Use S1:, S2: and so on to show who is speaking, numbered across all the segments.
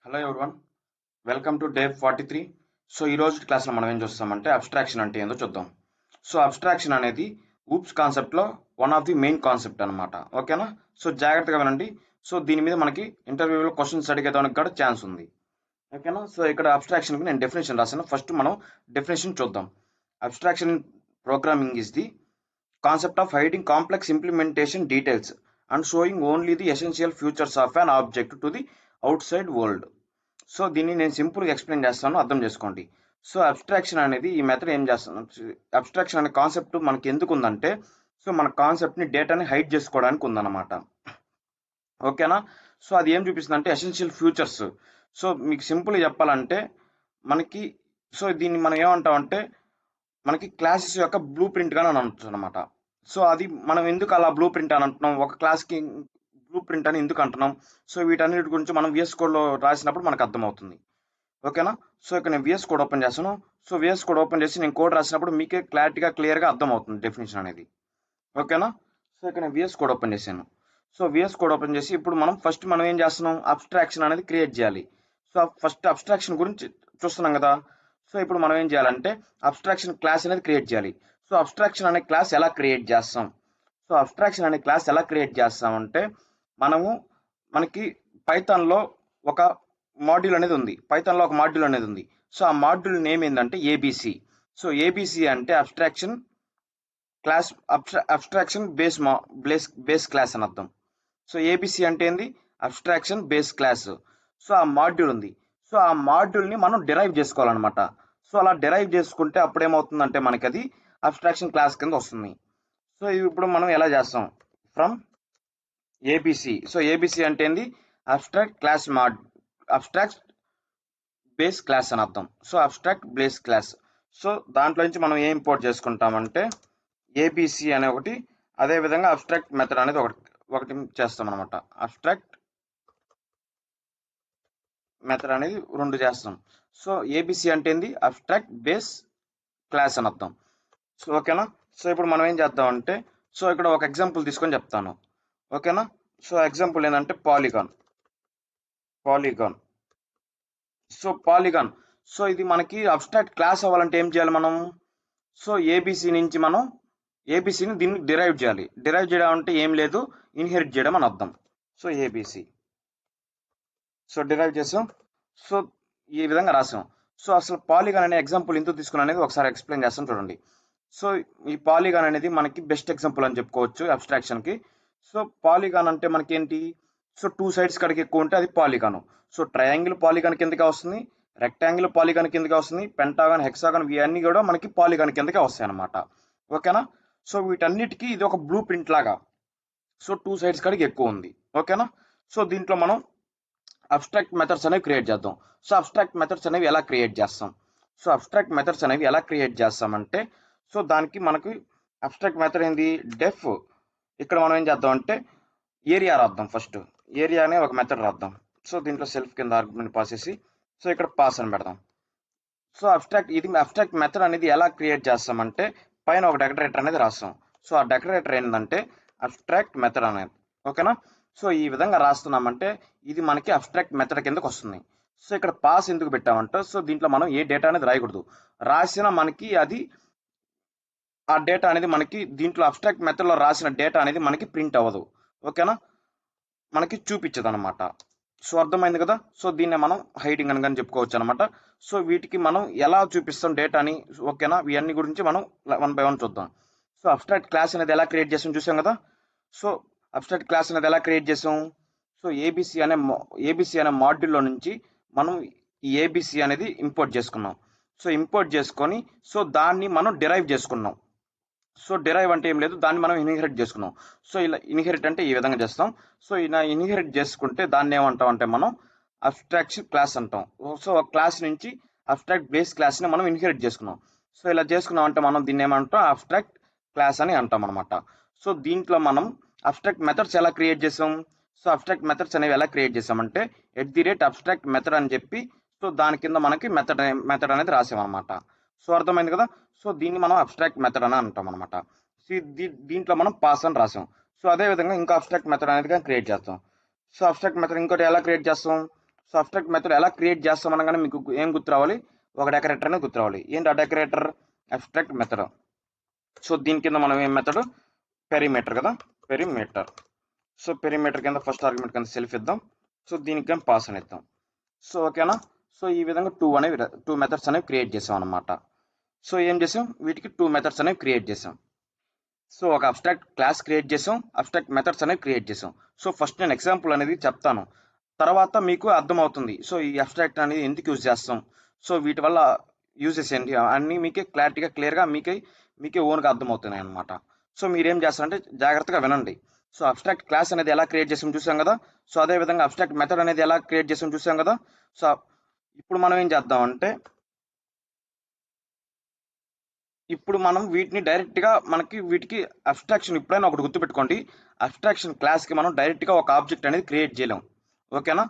S1: Hello everyone, welcome to day 43. So ఈ రోజు క్లాస్లో మనం ఏం చూస్తామంటే అబ్స్ట్రాక్షన్ అంటే ఏందో చూద్దాం. సో అబ్స్ట్రాక్షన్ అనేది ఊప్స్ కాన్సెప్ట్లో one of the main concept అనమాట. ఓకేనా? సో జాగ్రత్తగా వినండి. సో దీని మీద మనకి ఇంటర్వ్యూలో క్వశ్చన్స్ అడిగేదానికి కూడా ఛాన్స్ ఉంది. ఓకేనా? సో ఇక్కడ అబ్స్ట్రాక్షన్కి నేను డెఫినేషన్ రాశాను. ఫస్ట్ మనం డెఫినేషన్ చూద్దాం. Abstraction in programming is the concept of hiding complex implementation details and sowing only the essential features of an object to the out side world. So దీన్ని నేను సింపుల్గా ఎక్స్ప్లెయిన్ చేస్తాను, అర్థం చేసుకోండి. సో అబ్స్ట్రాక్షన్ అనేది ఈ మెథడ్ ఏం చేస్తాను, అబ్స్ట్రాక్షన్ అనే కాన్సెప్ట్ మనకి ఎందుకు ఉందంటే, సో మన కాన్సెప్ట్ని డేటాని హైడ్ చేసుకోవడానికి ఉందన్నమాట. ఓకేనా? సో అది ఏం చూపిస్తుంది అంటే ఎసెన్షియల్ ఫ్యూచర్స్. సో మీకు సింపుల్గా చెప్పాలంటే మనకి, సో దీన్ని మనం ఏమంటామంటే మనకి క్లాసెస్ యొక్క బ్లూ ప్రింట్గా అని అనొచ్చు అనమాట. సో అది మనం ఎందుకు అలా బ్లూ ప్రింట్ అని అంటున్నాం, ఒక క్లాస్కి బ్లూ ప్రింట్ అని ఎందుకు అంటున్నాం, సో వీటన్నిటి గురించి మనం VS కోడ్లో రాసినప్పుడు మనకు అర్థమవుతుంది. ఓకేనా? సో ఇక్కడ నేను VS కోడ్ ఓపెన్ చేస్తాను. సో VS కోడ్ ఓపెన్ చేసి నేను కోడ్ రాసినప్పుడు మీకే క్లారిటీగా క్లియర్గా అర్థమవుతుంది డెఫినేషన్ అనేది. ఓకేనా? సో ఇక్కడ నేను VS కోడ్ ఓపెన్ చేశాను. సో VS కోడ్ ఓపెన్ చేసి ఇప్పుడు మనం ఏం చేస్తున్నాం, అబ్స్ట్రాక్షన్ అనేది క్రియేట్ చేయాలి. సో ఫస్ట్ అబ్స్ట్రాక్షన్ గురించి చూస్తున్నాం కదా. సో ఇప్పుడు మనం ఏం చేయాలంటే అబ్స్ట్రాక్షన్ క్లాస్ అనేది క్రియేట్ చేయాలి. సో అబ్స్ట్రాక్షన్ అనే క్లాస్ ఎలా క్రియేట్ చేస్తాం, సో అబ్స్ట్రాక్షన్ అనే క్లాస్ ఎలా క్రియేట్ చేస్తామంటే మనకి పైథాన్లో ఒక మాడ్యూల్ అనేది ఉంది. సో ఆ మాడ్యూల్ నేమ్ ఏంటంటే ఏబిసి. సో ఏబిసి అంటే abstraction class, abstraction base class అని అర్థం. సో ఏబిసి అంటే ఏంది, అబ్స్ట్రాక్షన్ బేస్ క్లాస్. సో ఆ మాడ్యూల్ ఉంది. సో ఆ మాడ్యూల్ని మనం డిరైవ్ చేసుకోవాలన్నమాట. సో అలా డిరైవ్ చేసుకుంటే అప్పుడు ఏమవుతుందంటే మనకి అది అబ్స్ట్రాక్షన్ క్లాస్ కింద వస్తుంది. సో ఇప్పుడు మనం ఎలా చేస్తాం, ఫ్రమ్ ఏబిసి. సో ఏబిసి అంటే ఏంది, అబ్స్ట్రాక్ట్ బేస్ క్లాస్ అని అర్థం. So abstract base class. So దాంట్లో నుంచి మనం ఏం ఇంపోర్ట్ చేసుకుంటామంటే ఏబిసి అనే ఒకటి, అదేవిధంగా అబ్స్ట్రాక్ట్ మెథడ్ అనేది ఒకటి చేస్తాం అనమాట. అబ్స్ట్రాక్ట్ మెథడ్ అనేది రెండు చేస్తాం. సో ఏబిసి అంటే ఏంది, అబ్స్ట్రాక్ట్ బేస్ క్లాస్ అని అర్థం. సో ఓకేనా? సో ఇప్పుడు మనం ఏం చేద్దామంటే, సో ఇక్కడ ఒక ఎగ్జాంపుల్ తీసుకొని చెప్తాను. ఓకేనా? సో ఎగ్జాంపుల్ ఏంటంటే పాలిగాన్. సో పాలిగాన్, సో ఇది మనకి అబ్స్ట్రాక్ట్ క్లాస్ అవ్వాలంటే ఏం చేయాలి మనం, సో ఏబిసి నుంచి మనం ఏబిసిని దీన్ని డిరైవ్ చేయాలి. డిరైవ్ చేయడం అంటే ఏం లేదు, ఇన్హెరిట్ చేయడం అని అర్థం. సో ఏబిసి, సో డిరైవ్ చేసాం. సో ఈ విధంగా రాసాం. సో అసలు పాలిగాన్ అనే ఎగ్జాంపుల్ ఎందుకు తీసుకున్నా అనేది ఒకసారి ఎక్స్ప్లెయిన్ చేస్తాను చూడండి. సో ఈ పాలిగాన్ అనేది మనకి బెస్ట్ ఎగ్జాంపుల్ అని చెప్పుకోవచ్చు అబ్స్ట్రాక్షన్కి. సో పాలిగాన్ అంటే మనకి ఏంటి, సో టూ సైడ్స్ కడికి ఎక్కువ ఉంటే అది పాలిగాను. సో ట్రయాంగిల్ పాలిగాన్ కిందకి వస్తుంది, రెక్టాంగిల్ పాలిగాన్ కిందకి వస్తుంది, పెంటాగాన్, హెక్సాగాన్ ఇవన్నీ కూడా మనకి పాలిగాన్ కిందకే వస్తాయి అనమాట. ఓకేనా? సో వీటన్నిటికీ ఇది ఒక బ్లూ ప్రింట్ లాగా. సో టూ సైడ్స్ కడికి ఎక్కువ ఉంది. ఓకేనా? సో దీంట్లో మనం అబ్స్ట్రాక్ట్ మెథడ్స్ అనేవి క్రియేట్ చేద్దాం. సో అబ్స్ట్రాక్ట్ మెథడ్స్ అనేవి ఎలా క్రియేట్ చేస్తామంటే, సో దానికి మనకి అబ్స్ట్రాక్ట్ మెథడ్ ఏంది, డెఫ్. ఇక్కడ మనం ఏం చేద్దాం అంటే ఏరియా రాద్దాం. ఫస్ట్ ఏరియా అనే ఒక మెథడ్ రాద్దాం. సో దీంట్లో సెల్ఫ్ కింద ఆర్గ్యుమెంట్ పాస్ చేసి, సో ఇక్కడ పాస్ అని పెడదాం. సో అబ్స్ట్రాక్ట్ మెథడ్ అనేది ఎలా క్రియేట్ చేస్తామంటే పైన ఒక డెకరేటర్ అనేది రాస్తాం. సో ఆ డెకరేటర్ ఏంటంటే అబ్స్ట్రాక్ట్ మెథడ్ అనేది. ఓకేనా? సో ఈ విధంగా రాస్తున్నామంటే ఇది మనకి అబ్స్ట్రాక్ట్ మెథడ్ కిందకి వస్తుంది. సో ఇక్కడ పాస్ ఎందుకు పెట్టామంటే, సో దీంట్లో మనం ఏ డేటా అనేది రాయకూడదు, రాసిన మనకి అది ఆ డేటా అనేది మనకి దీంట్లో అబ్స్ట్రాక్ట్ మెథడ్లో రాసిన డేటా అనేది మనకి ప్రింట్ అవ్వదు. ఓకేనా? మనకి చూపించదు అనమాట. సో అర్థమైంది కదా. సో దీన్ని మనం హైడింగ్ అని కానీ చెప్పుకోవచ్చు అనమాట. సో వీటికి మనం ఎలా చూపిస్తాం డేటాని, ఓకేనా, ఇవన్నీ గురించి మనం 1 by 1 చూద్దాం. సో అబ్స్ట్రాక్ట్ క్లాస్ అనేది ఎలా క్రియేట్ చేసాం చూసాం కదా. సో అబ్స్ట్రాక్ట్ క్లాస్ అనేది ఎలా క్రియేట్ చేసాం, సో ఏబిసి అనే మాడ్యూల్లో నుంచి మనం ఈ ఏబిసి అనేది ఇంపోర్ట్ చేసుకున్నాం. సో ఇంపోర్ట్ చేసుకొని సో దాన్ని మనం డిరైవ్ చేసుకున్నాం. సో డిరైవ్ అంటే ఏం లేదు, దాన్ని మనం ఇన్హెరిట్ చేసుకున్నాం. సో ఇలా ఇన్హెరిట్ అంటే ఈ విధంగా చేస్తాం. సో ఇలా ఇన్హెరిట్ చేసుకుంటే దాన్ని ఏమంటాం అంటే మనం అబ్స్ట్రాక్షన్ క్లాస్ అంటాం. సో ఆ క్లాస్ నుంచి అబ్స్ట్రాక్ట్ బేస్ క్లాస్ని మనం ఇన్హెరిట్ చేసుకున్నాం. సో ఇలా చేసుకున్నాం అంటే మనం దీన్ని ఏమంటాం, అబ్స్ట్రాక్ట్ క్లాస్ అని అంటాం అనమాట. సో దీంట్లో మనం అబ్స్ట్రాక్ట్ మెథడ్స్ ఎలా క్రియేట్ చేసాం, సో అబ్స్ట్రాక్ట్ మెథడ్స్ అనేవి ఎలా క్రియేట్ చేసామంటే @అబ్స్ట్రాక్ట్ మెథడ్ అని చెప్పి, సో దాని కింద మనకి మెథడ్ అనేది రాసామన్నమాట. సో అర్థమైంది కదా. సో దీన్ని మనం అబ్స్ట్రాక్ట్ మెథడ్ అని అంటాం అనమాట. దీంట్లో మనం పాస్ అని రాసాం. సో అదే విధంగా ఇంకా అబ్స్ట్రాక్ట్ మెథడ్ అనేది క్రియేట్ చేస్తాం. సో అబ్స్ట్రాక్ట్ మెథడ్ ఇంకోటి ఎలా క్రియేట్ చేస్తాం, సో అబ్స్ట్రాక్ట్ మెథడ్ ఎలా క్రియేట్ చేస్తాం అనగానే మీకు ఏం గుర్తు రావాలి, ఒక డెకరేటర్ అనేది గుర్తు రావాలి. ఏంటి ఆ డెకరేటర్? Abstract method. సో దీని కింద మనం ఏం మెథడ్? పెరిమీటర్ కదా, పెరిమీటర్. సో పెరిమీటర్ కింద ఫస్ట్ ఆర్గ్యుమెంట్ కింద సెల్ఫ్ ఇద్దాం. సో దీనికి కానీ పాస్ అని ఇద్దాం. సో ఓకేనా. సో ఈ విధంగా టూ మెథడ్స్ అనేవి క్రియేట్ చేసాం అనమాట. సో ఏం చేసాం, వీటికి 2 మెథడ్స్ అనేవి క్రియేట్ చేసాం. సో ఒక అబ్స్ట్రాక్ట్ క్లాస్ క్రియేట్ చేసాం, అబ్స్ట్రాక్ట్ మెథడ్స్ అనేవి క్రియేట్ చేసాం. సో ఫస్ట్ నేను ఎగ్జాంపుల్ అనేది చెప్తాను, తర్వాత మీకు అర్థమవుతుంది సో ఈ అబ్స్ట్రాక్ట్ అనేది ఎందుకు యూజ్ చేస్తాం, సో వీటి వల్ల యూజెస్ ఏంటి అన్నీ మీకే క్లారిటీగా క్లియర్గా మీకే ఓన్గా అర్థమవుతున్నాయి అనమాట. సో మీరేం చేస్తారంటే జాగ్రత్తగా వినండి. సో అబ్స్ట్రాక్ట్ క్లాస్ అనేది ఎలా క్రియేట్ చేసాం చూసాం కదా, సో అదేవిధంగా అబ్స్ట్రాక్ట్ మెథడ్ అనేది ఎలా క్రియేట్ చేసాం చూసాం కదా. సో ఇప్పుడు మనం ఏం చేద్దామంటే, ఇప్పుడు మనం వీటిని డైరెక్ట్గా వీటికి అబ్స్ట్రాక్షన్ ఎప్పుడైనా ఒకటి గుర్తుపెట్టుకోండి, అబ్స్ట్రాక్షన్ క్లాస్కి మనం డైరెక్ట్గా ఒక ఆబ్జెక్ట్ అనేది క్రియేట్ చేయలేం. ఓకేనా,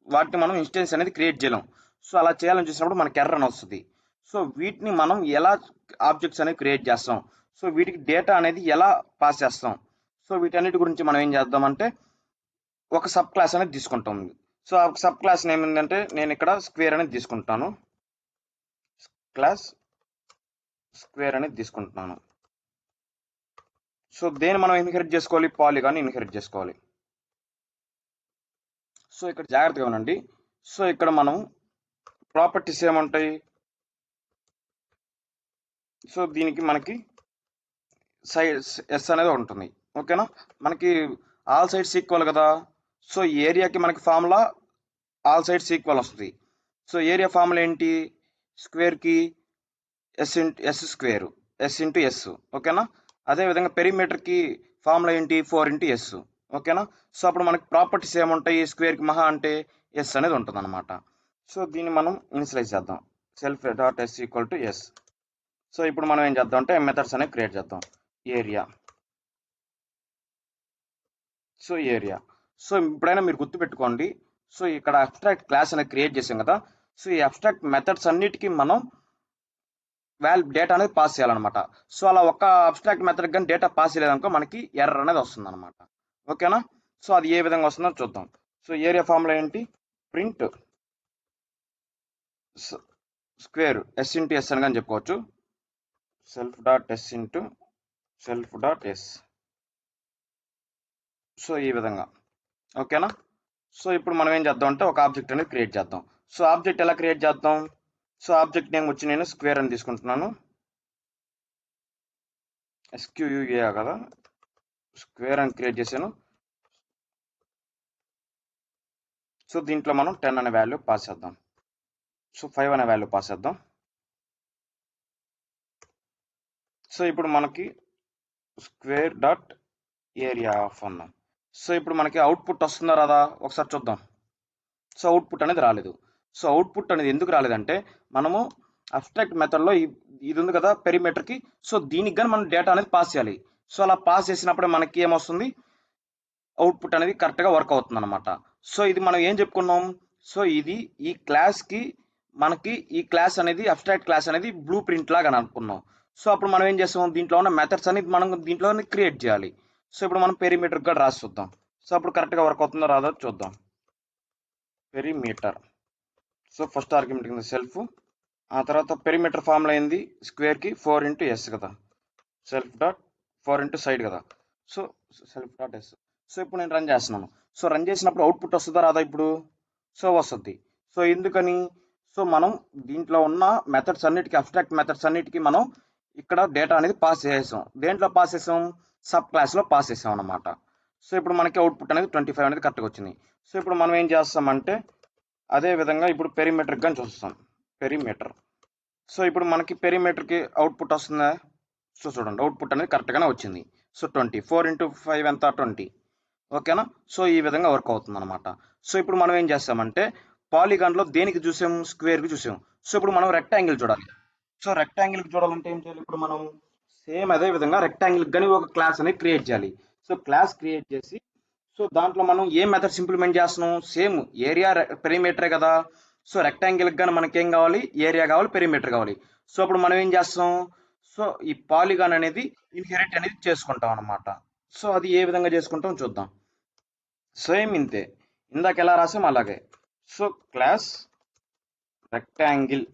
S1: వాటిని మనం ఇన్స్టెన్స్ అనేది క్రియేట్ చేయలేం. సో అలా చేయాలని చూసినప్పుడు మనకి ఎర్రర్ అని వస్తుంది. సో వీటిని మనం ఎలా ఆబ్జెక్ట్స్ అనేవి క్రియేట్ చేస్తాం, సో వీటికి డేటా అనేది ఎలా పాస్ చేస్తాం, సో వీటన్నిటి గురించి మనం ఏం చేద్దామంటే ఒక సబ్ క్లాస్ అనేది తీసుకుంటాం. సో ఆ సబ్ క్లాస్ ఏమిందంటే నేను ఇక్కడ స్క్వేర్ అనేది తీసుకుంటాను, క్లాస్ స్క్వేర్ అనేది తీసుకుంటున్నాను. సో దేన్ని మనం ఇన్హెరిట్ చేసుకోవాలి, పాలిగాన్ ఇన్హెరిట్ చేసుకోవాలి. సో ఇక్కడ జాగ్రత్తగా ఉండండి. సో ఇక్కడ మనం ప్రాపర్టీస్ ఏముంటాయి, సో దీనికి మనకి సైడ్ ఎస్ అనేది ఉంటుంది. ఓకేనా, మనకి ఆల్ సైడ్స్ ఈక్వల్ కదా. సో ఏరియాకి మనకి ఫార్ములా ఆల్ సైడ్స్ ఈక్వల్ వస్తుంది. సో ఏరియా ఫార్ములా ఏంటి, స్క్వేర్కి S square, yes into S. ఓకేనా, అదేవిధంగా పెరిమీటర్కి ఫార్ములా ఏంటి, 4 × s. ఓకేనా, సో అప్పుడు మనకి ప్రాపర్టీస్ ఏముంటాయి, స్క్వేర్కి మహా అంటే ఎస్ అనేది ఉంటుంది అనమాట. సో దీన్ని మనం ఇనిషియలైజ్ చేద్దాం, self dot s equal to s. So ఇప్పుడు మనం ఏం చేద్దాం అంటే మెథడ్స్ అనేవి క్రియేట్ చేద్దాం. Area, so area. సో ఇప్పుడైనా మీరు గుర్తుపెట్టుకోండి, సో ఇక్కడ అబ్స్ట్రాక్ట్ క్లాస్ అనేది క్రియేట్ చేసాం కదా, సో ఈ అబ్స్ట్రాక్ట్ మెథడ్స్ అన్నిటికీ మనం డేటా అనేది పాస్ చేయాలన్నమాట. సో అలా ఒక అబ్స్ట్రాక్ట్ మెథడ్ కానీ డేటా పాస్ చేయలేదనుకో మనకి ఎర్రర్ అనేది వస్తుంది అనమాట. ఓకేనా, సో అది ఏ విధంగా వస్తుందో చూద్దాం. సో ఏరియా ఫార్ములా ఏంటి, print square yes into s అని కానీ చెప్పుకోవచ్చు, self dot s into self dot s. So ఈ విధంగా. ఓకేనా, సో ఇప్పుడు మనం ఏం చేద్దాం అంటే ఒక ఆబ్జెక్ట్ అనేది క్రియేట్ చేద్దాం. సో ఆబ్జెక్ట్ ఎలా క్రియేట్ చేద్దాం, సో ఆబ్జెక్ట్ నేమ్ వచ్చి నేను స్క్వేర్ అని తీసుకుంటున్నాను, SQUA కదా, స్క్వేర్ అని క్రియేట్ చేశాను. సో దీంట్లో మనం 10 అనే వాల్యూ పాస్ చేద్దాం, సో 5 అనే వాల్యూ పాస్ చేద్దాం. సో ఇప్పుడు మనకి స్క్వేర్ డాట్ ఏరియా ఆఫ్ అన్నాం. సో ఇప్పుడు మనకి అవుట్పుట్ వస్తుందా రాదా ఒకసారి చూద్దాం. సో అవుట్పుట్ అనేది రాలేదు. సో అవుట్పుట్ అనేది ఎందుకు రాలేదంటే మనము అబ్స్ట్రాక్ట్ మెథడ్లో ఇది ఉంది కదా పెరిమీటర్కి, సో దీనికి కానీ మనం డేటా అనేది పాస్ చేయాలి. సో అలా పాస్ చేసినప్పుడే మనకి ఏమొస్తుంది, అవుట్పుట్ అనేది కరెక్ట్గా వర్క్ అవుతుంది అనమాట. సో ఇది మనం ఏం చెప్పుకున్నాం, సో ఇది ఈ క్లాస్కి మనకి ఈ క్లాస్ అనేది అబ్స్ట్రాక్ట్ క్లాస్ అనేది బ్లూ ప్రింట్ లాగా అని అనుకున్నాం. సో అప్పుడు మనం ఏం చేస్తాం, దీంట్లో ఉన్న మెథడ్స్ అనేది మనం దీంట్లో క్రియేట్ చేయాలి. సో ఇప్పుడు మనం పెరిమీటర్ కూడా రాసి చూద్దాం. సో అప్పుడు కరెక్ట్గా వర్క్ అవుతుందో రాదో చూద్దాం. పెరిమీటర్, సో ఫస్ట్ ఆర్గ్యుమెంట్ కింద సెల్ఫ్, ఆ తర్వాత పెరిమీటర్ ఫార్ములా అయింది స్క్వేర్కి 4 × s కదా, సెల్ఫ్ డాట్ 4 × సైడ్ కదా, so self dot s. So ఇప్పుడు నేను రన్ చేస్తున్నాను. సో రన్ చేసినప్పుడు అవుట్పుట్ వస్తుందా రాదా ఇప్పుడు, సో వస్తుంది. సో ఎందుకని, సో మనం దీంట్లో ఉన్న మెథడ్స్ అన్నిటికీ అబ్స్ట్రాక్ట్ మెథడ్స్ అన్నిటికీ మనం ఇక్కడ డేటా అనేది పాస్ చేసాం. దేంట్లో పాస్ చేసాం, సబ్ క్లాస్లో పాస్ చేసాం అనమాట. సో ఇప్పుడు మనకి అవుట్పుట్ అనేది 25 అనేది కరెక్ట్గా వచ్చింది. సో ఇప్పుడు మనం ఏం చేస్తామంటే అదే విధంగా ఇప్పుడు పెరిమీటర్కి కానీ చూస్తాం, పెరిమీటర్. సో ఇప్పుడు మనకి పెరిమీటర్కి అవుట్పుట్ వస్తుందా, సో చూడండి అవుట్పుట్ అనేది కరెక్ట్గానే వచ్చింది. సో 20, 4 × 5 ఎంత 20. ఓకేనా, సో ఈ విధంగా వర్క్ అవుతుంది అనమాట. సో ఇప్పుడు మనం ఏం చేస్తామంటే పాలిగాన్లో దేనికి చూసాం, స్క్వేర్కి చూసాం. సో ఇప్పుడు మనం రెక్టాంగిల్ చూడాలి. సో రెక్టాంగిల్కి చూడాలంటే ఏం చేయాలి, ఇప్పుడు మనం సేమ్ అదే విధంగా రెక్టాంగిల్కి కానీ ఒక క్లాస్ అనేది క్రియేట్ చేయాలి. సో క్లాస్ క్రియేట్ చేసి సో దాంట్లో మనం ఏ మెథడ్స్ ఇంప్లిమెంట్ చేస్తున్నాం, సేమ్ ఏరియా పెరిమీటరే కదా. సో రెక్టాంగిల్కి కానీ మనకేం కావాలి, ఏరియా కావాలి, పెరిమీటర్ కావాలి. సో అప్పుడు మనం ఏం చేస్తాం, సో ఈ పాలిగాన్ అనేది ఇన్హెరిట్ అనేది చేసుకుంటాం అనమాట. సో అది ఏ విధంగా చేసుకుంటాం చూద్దాం. సేమ్ ఇంతే, ఇందాక ఎలా రాసాం అలాగే. So class rectangle.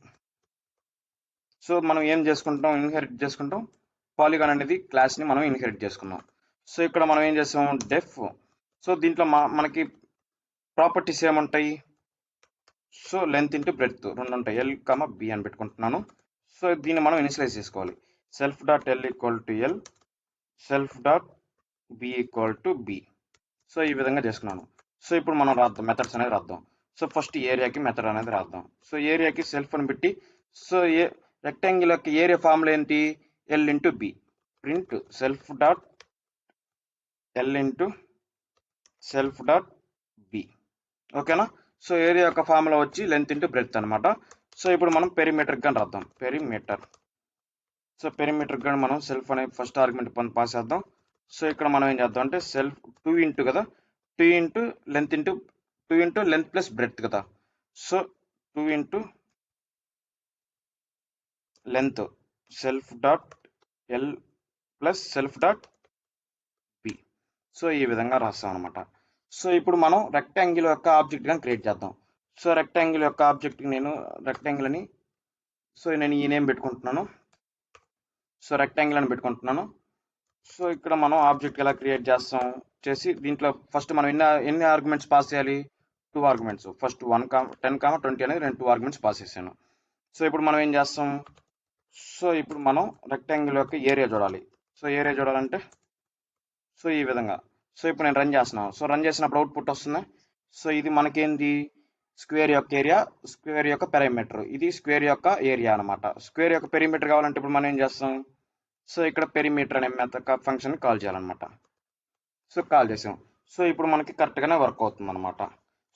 S1: సో మనం ఏం చేసుకుంటాం, ఇన్హెరిట్ చేసుకుంటాం, పాలిగాన్ అనేది క్లాస్ని మనం ఇన్హెరిట్ చేసుకున్నాం. సో ఇక్కడ మనం ఏం చేస్తాం, డెఫ్. సో దీంట్లో మనకి ప్రాపర్టీస్ ఏముంటాయి, సో లెంత్ ఇంటూ బ్రెడ్త్ రెండు ఉంటాయి, ఎల్ కమ బి అని పెట్టుకుంటున్నాను. సో దీన్ని మనం ఇనిషియలైజ్ చేసుకోవాలి. Self dot l equal to l, self dot b equal to b. So ఈ విధంగా చేసుకున్నాను. సో ఇప్పుడు మనం రాద్దాం, మెథడ్స్ అనేది రాద్దాం. సో ఫస్ట్ ఏరియాకి మెథడ్ అనేది రాద్దాం. సో ఏరియాకి సెల్ఫ్ అని పెట్టి, సో రెక్టాంగిల్ యొక్క ఏరియా ఫార్ములా ఏంటి, l into b. Print self dot l into self dot b. ఓకేనా. సో ఏరియా యొక్క ఫార్ములా వచ్చి లెంత్ ఇంటూ బ్రెడ్త్ అనమాట. సో ఇప్పుడు మనం పెరిమీటర్ కానీ రాద్దాం, పెరిమీటర్. సో పెరిమీటర్ కానీ మనం సెల్ఫ్ అనే ఫస్ట్ ఆర్గ్యుమెంట్ పాస్ చేద్దాం. సో ఇక్కడ మనం ఏం చేద్దాం అంటే సెల్ఫ్ 2 ఇంటూ కదా, 2 ఇంటూ లెంత్ ప్లస్ బ్రెడ్త్ కదా. So 2 into length self dot l plus self dot b. So ఈ విధంగా రాస్తాం అనమాట. సో ఇప్పుడు మనం రెక్టాంగిల్ యొక్క ఆబ్జెక్ట్ గా క్రియేట్ చేద్దాం. సో రెక్టాంగిల్ యొక్క ఆబ్జెక్ట్ నేను రెక్టాంగిల్ అని, సో నేను ఈ నేమ్ పెట్టుకుంటున్నాను. సో రెక్టాంగిల్ అని పెట్టుకుంటున్నాను. సో ఇక్కడ మనం ఆబ్జెక్ట్ ఎలా క్రియేట్ చేస్తాం చేసి, దీంట్లో ఫస్ట్ మనం ఎన్ని ఆర్గ్యుమెంట్స్ పాస్ చేయాలి, 2 ఆర్గ్యుమెంట్స్. ఫస్ట్ 1, 10, 20 అనేది నేను 2 ఆర్గ్యుమెంట్స్ పాస్ చేశాను. సో ఇప్పుడు మనం ఏం చేస్తాం, సో ఇప్పుడు మనం రెక్టాంగిల్ యొక్క ఏరియా చూడాలి. సో ఏరియా చూడాలంటే సో ఈ విధంగా. సో ఇప్పుడు నేను రన్ చేస్తున్నాను. సో రన్ చేసినప్పుడు అవుట్పుట్ వస్తుంది. సో ఇది మనకేంది, స్క్వేర్ యొక్క ఏరియా, స్క్వేర్ యొక్క పెరిమీటర్. ఇది స్క్వేర్ యొక్క ఏరియా అనమాట. స్క్వేర్ యొక్క పెరిమీటర్ కావాలంటే ఇప్పుడు మనం ఏం చేస్తాం, సో ఇక్కడ పెరిమీటర్ అనే ఫంక్షన్ కాల్ చేయాలన్నమాట. సో కాల్ చేసాం. సో ఇప్పుడు మనకి కరెక్ట్గానే వర్క్ అవుతుంది అనమాట.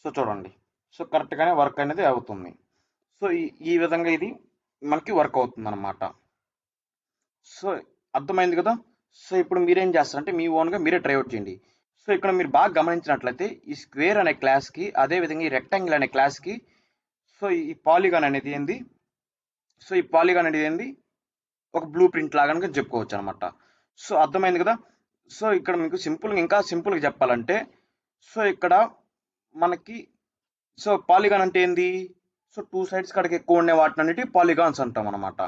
S1: సో చూడండి, సో కరెక్ట్గానే వర్క్ అనేది అవుతుంది. సో ఈ విధంగా ఇది మనకి వర్క్ అవుతుంది అనమాట. సో అర్థమైంది కదా. సో ఇప్పుడు మీరేం చేస్తారంటే మీ ఓన్గా మీరే ట్రై అవుట్ చేయండి. సో ఇక్కడ మీరు బాగా గమనించినట్లయితే ఈ స్క్వేర్ అనే క్లాస్కి, అదేవిధంగా ఈ రెక్టాంగిల్ అనే క్లాస్కి, సో ఈ పాలిగాన్ అనేది ఏంది, సో ఈ పాలిగాన్ అనేది ఏంది ఒక బ్లూ ప్రింట్ లాగా చెప్పుకోవచ్చు అనమాట. సో అర్థమైంది కదా. సో ఇక్కడ మీకు ఇంకా సింపుల్గా చెప్పాలంటే, సో ఇక్కడ మనకి సో పాలిగాన్ అంటే ఏంది, సో 2 సైడ్స్ కాడికి ఎక్కువ ఉండే వాటిని పాలిగాన్స్ అంటాం అనమాట.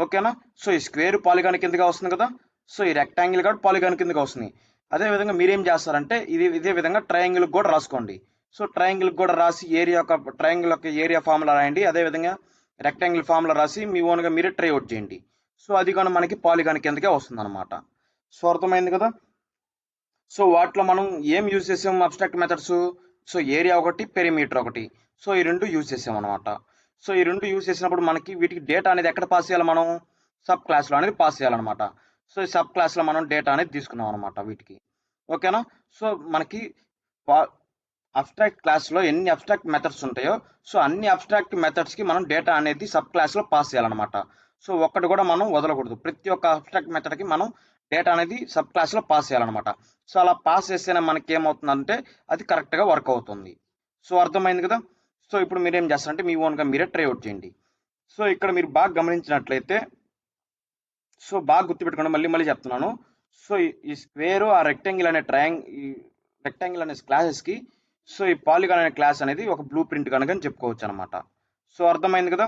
S1: ఓకేనా. సో ఈ స్క్వేర్ పాలిగాన్ కిందగా వస్తుంది కదా. సో ఈ రెక్టాంగిల్ కూడా పాలిగాన్ కిందగా వస్తుంది. అదే విధంగా మీరేం చేస్తారంటే ఇదే విధంగా ట్రయాంగిల్ కూడా రాసుకోండి. సో ట్రయాంగిల్ కూడా రాసి ట్రయాంగిల్ యొక్క ఏరియా ఫార్ములా రాయండి. అదే విధంగా రెక్టాంగిల్ ఫార్ములా రాసి మీ ఓన్గా మీరే ట్రై అవుట్ చేయండి. సో అది కానీ మనకి పాలిగాన్ కిందకే వస్తుంది అనమాట. సో అర్థమైంది కదా. సో వాటిలో మనం ఏం యూజ్ చేసాం అబ్స్ట్రాక్ట్ మెథడ్స్, సో ఏరియా ఒకటి, పెరిమీటర్ ఒకటి. సో ఈ రెండు యూజ్ చేసాం అనమాట. సో ఈ రెండు యూజ్ చేసినప్పుడు మనకి వీటికి డేటా అనేది ఎక్కడ పాస్ చేయాలి, మనం సబ్ క్లాస్లో అనేది పాస్ చేయాలన్నమాట. సో ఈ సబ్ క్లాస్లో మనం డేటా అనేది తీసుకున్నాం అనమాట వీటికి. ఓకేనా. సో మనకి అబ్స్ట్రాక్ట్ క్లాస్లో ఎన్ని అబ్స్ట్రాక్ట్ మెథడ్స్ ఉంటాయో, సో అన్ని అబ్స్ట్రాక్ట్ మెథడ్స్కి మనం డేటా అనేది సబ్ క్లాస్లో పాస్ చేయాలన్నమాట. సో ఒక్కటి కూడా మనం వదలకూడదు. ప్రతి ఒక్క అబ్స్ట్రాక్ట్ మెథడ్కి మనం డేటా అనేది సబ్ క్లాస్లో పాస్ చేయాలన్నమాట. సో అలా పాస్ చేస్తేనే మనకి ఏమవుతుందంటే అది కరెక్ట్గా వర్క్ అవుతుంది. సో అర్థమైంది కదా. సో ఇప్పుడు మీరేం చేస్తారంటే మీ ఓన్గా మీరే ట్రై అవుట్ చేయండి. సో ఇక్కడ మీరు బాగా గమనించినట్లయితే, సో బాగా గుర్తుపెట్టుకోండి, మళ్ళీ చెప్తున్నాను. సో ఈ స్క్వేర్ ఆ రెక్టాంగిల్ అనే రెక్టాంగిల్ అనే క్లాసెస్కి, సో ఈ పాలిగాన్ అనే క్లాస్ అనేది ఒక బ్లూ ప్రింట్ కనుక చెప్పుకోవచ్చు అనమాట. సో అర్థమైంది కదా.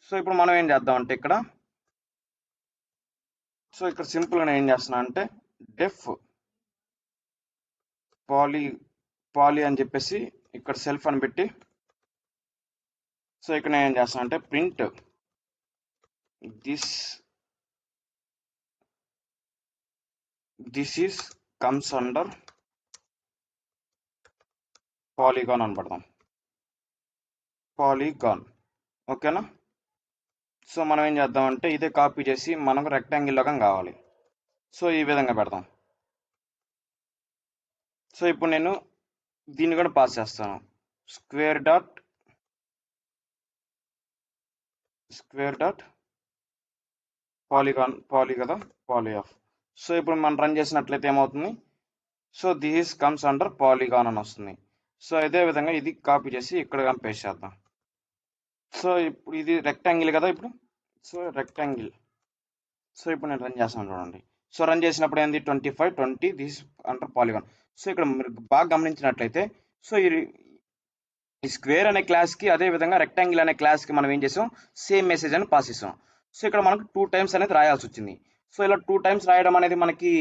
S1: సో ఇప్పుడు మనం ఏం చేద్దామంటే ఇక్కడ, సో ఇక్కడ సింపుల్గా ఏం చేస్తున్నా అంటే డెఫ్ పాలి అని చెప్పేసి ఇక్కడ సెల్ఫ్ అని పెట్టి, సో ఇక్కడ నేను ఏం చేస్తాను అంటే print this is comes under polygon అని పడదాం, పాలిగాన్. ఓకేనా. సో మనం ఏం చేద్దామంటే ఇదే కాపీ చేసి మనకు రెక్టాంగిల్ లాగా కావాలి. సో ఈ విధంగా పెడదాం. సో ఇప్పుడు నేను దీన్ని కూడా పాస్ చేస్తాను, స్క్వేర్ డాట్ పాలిగాన్, కదా, పాలి ఆఫ్. సో ఇప్పుడు మనం రన్ చేసినట్లయితే ఏమవుతుంది, so this comes under polygon అని వస్తుంది. సో ఇదే విధంగా ఇది కాపీ చేసి ఇక్కడ పేస్ట్ చేద్దాం. సో ఇప్పుడు ఇది రెక్టాంగిల్ కదా ఇప్పుడు. So rectangle. సో ఇప్పుడు నేను రన్ చేస్తాను చూడండి. సో రన్ చేసినప్పుడు ఏంది 25, 20 దిస్ అండర్ పాలిగాన్. సో ఇక్కడ మీరు బాగా గమనించినట్లయితే, సో ఈ స్క్వేర్ అనే క్లాస్కి అదేవిధంగా రెక్టాంగిల్ అనే క్లాస్కి మనం ఏం చేసాం, సేమ్ మెసేజ్ అని పాస్ చేసాం. సో ఇక్కడ మనకు 2 టైమ్స్ అనేది రాయాల్సి వచ్చింది. సో ఇలా 2 టైమ్స్ రాయడం అనేది మనకి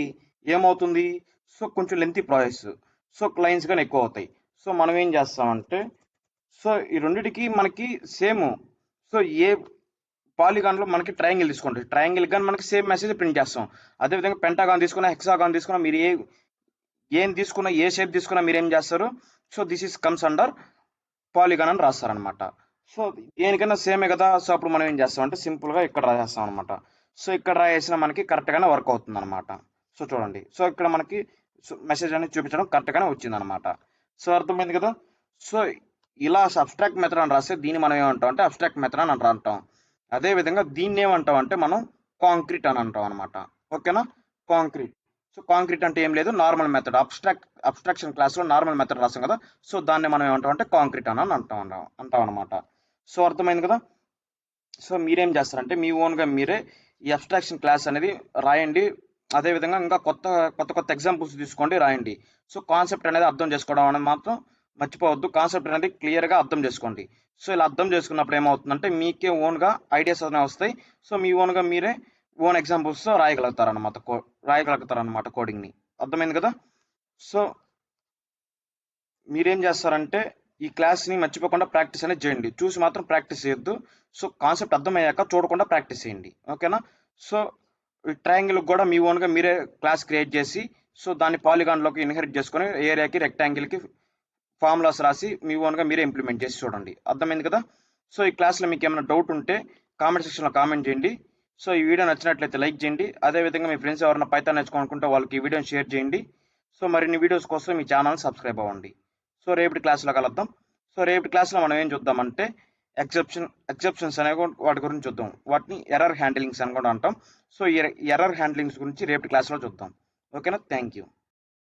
S1: ఏమవుతుంది, సో కొంచెం లెంతీ ప్రాసెస్, సో క్లైన్స్ కానీ ఎక్కువ అవుతాయి. సో మనం ఏం చేస్తామంటే, సో ఈ రెండిటికి మనకి సేమ్, సో ఏ పాలిగాన్లో మనకి ట్రయాంగిల్ తీసుకోండి, ట్రయాంగిల్ కానీ మనకి సేమ్ మెసేజ్ ప్రింట్ చేస్తాం. అదేవిధంగా పెంటాగాన్ తీసుకున్నా, హెక్సాగాన్ తీసుకున్నా, మీరు ఏం తీసుకున్నా, ఏ షేప్ తీసుకున్నా మీరు ఏం చేస్తారు, so this is comes under polygon అని రాస్తారనమాట. సో దేనికైనా సేమే కదా, సో అప్పుడు మనం ఏం చేస్తామంటే సింపుల్గా ఇక్కడ రాసేస్తాం అనమాట. సో ఇక్కడ రాసేసిన మనకి కరెక్ట్గానే వర్క్ అవుతుంది అనమాట. సో చూడండి, సో ఇక్కడ మనకి మెసేజ్ అనేది చూపించడం కరెక్ట్గానే వచ్చిందనమాట. సో అర్థమైంది కదా. సో ఇలా అబ్స్ట్రాక్ట్ మెథడ్ అని రాస్తే దీన్ని మనం ఏమంటాం అంటే అబ్స్ట్రాక్ట్ మెథడ్ అని అంటాం. అదేవిధంగా దీన్ని ఏమంటాం అంటే మనం కాంక్రీట్ అని అంటాం అనమాట. ఓకేనా, కాంక్రీట్. సో కాంక్రీట్ అంటే ఏం లేదు, నార్మల్ మెథడ్. అబ్స్ట్రాక్షన్ క్లాస్లో నార్మల్ మెథడ్ రాస్తాం కదా, సో దాన్ని మనం ఏమంటాం అంటే కాంక్రీట్ అని అంటాం అనమాట. సో అర్థమైంది కదా. సో మీరేం చేస్తారంటే మీ ఓన్గా మీరే ఈ అబ్స్ట్రాక్షన్ క్లాస్ అనేది రాయండి. అదేవిధంగా ఇంకా కొత్త ఎగ్జాంపుల్స్ తీసుకోండి, రాయండి. సో కాన్సెప్ట్ అనేది అర్థం చేసుకోవడం అనేది మాత్రం మర్చిపోవద్దు. కాన్సెప్ట్ అనేది క్లియర్గా అర్థం చేసుకోండి. సో ఇలా అర్థం చేసుకున్నప్పుడు ఏమవుతుందంటే మీకే ఓన్గా ఐడియాస్ అనేవి వస్తాయి. సో మీ ఓన్గా మీరే ఓన్ ఎగ్జాంపుల్స్తో రాయగలుగుతారనమాట కోడింగ్ని. అర్థమైంది కదా. సో మీరేం చేస్తారంటే ఈ క్లాస్ని మర్చిపోకుండా ప్రాక్టీస్ అనేది చేయండి. చూసి మాత్రం ప్రాక్టీస్ చేయొద్దు. సో కాన్సెప్ట్ అర్థమయ్యాక చూడకుండా ప్రాక్టీస్ చేయండి. ఓకేనా. సో ఈ ట్రయాంగిల్కి కూడా మీ ఓన్గా మీరే క్లాస్ క్రియేట్ చేసి, సో దాన్ని పాలిగాన్లోకి ఇన్హెరిట్ చేసుకొని ఏరియాకి రెక్టాంగిల్కి ఫార్ములాస్ రాసి మీ ఓన్గా మీరే ఇంప్లిమెంట్ చేసి చూడండి. అర్థమైంది కదా. సో ఈ క్లాస్లో మీకు ఏమైనా డౌట్ ఉంటే కామెంట్ సెక్షన్లో కామెంట్ చేయండి. సో ఈ వీడియో నచ్చినట్లయితే లైక్ చేయండి. అదేవిధంగా మీ ఫ్రెండ్స్ ఎవరైనా పైథాన్ నేర్చుకోవాలనుకుంటే వాళ్ళకి ఈ వీడియోని షేర్ చేయండి. సో మరిన్ని వీడియోస్ కోసం మీ ఛానల్ని సబ్స్క్రైబ్ అవ్వండి. సో రేపటి క్లాస్లో కలుద్దాం. సో రేపటి క్లాస్లో మనం ఏం చూద్దామంటే ఎక్సెప్షన్స్ అనే వాటి గురించి చూద్దాం. వాటిని ఎర్రర్ హ్యాండిలింగ్స్ అని కూడా అంటాం. సో ఈ ఎర్రర్ హ్యాండిలింగ్స్ గురించి రేపటి క్లాస్లో చూద్దాం. ఓకేనా, థ్యాంక్ యూ.